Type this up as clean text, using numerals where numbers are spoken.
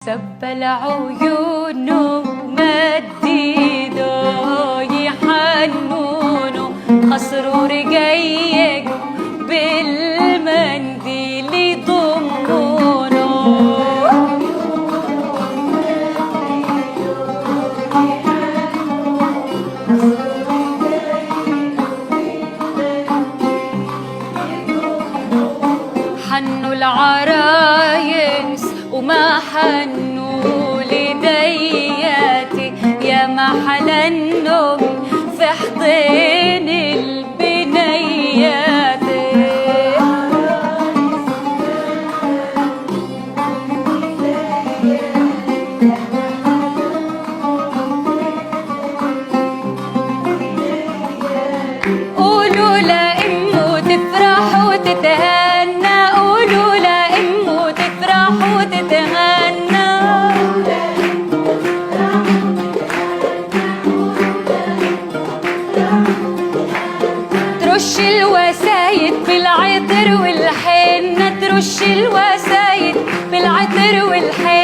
سبل عيونه مد ايده يحنونه خصروا رجيج بالمنديل يضمونه حنوا العرايس وما حنوا لدياتي يا محلى النوم في حضن البنيات. قولوا لأمه تفرح وتتهنى، قولوا لأمه تفرح وتتهنى، ترش الوسايد بالعطر والحنة، ترش الوسايد بالعطر والحنة.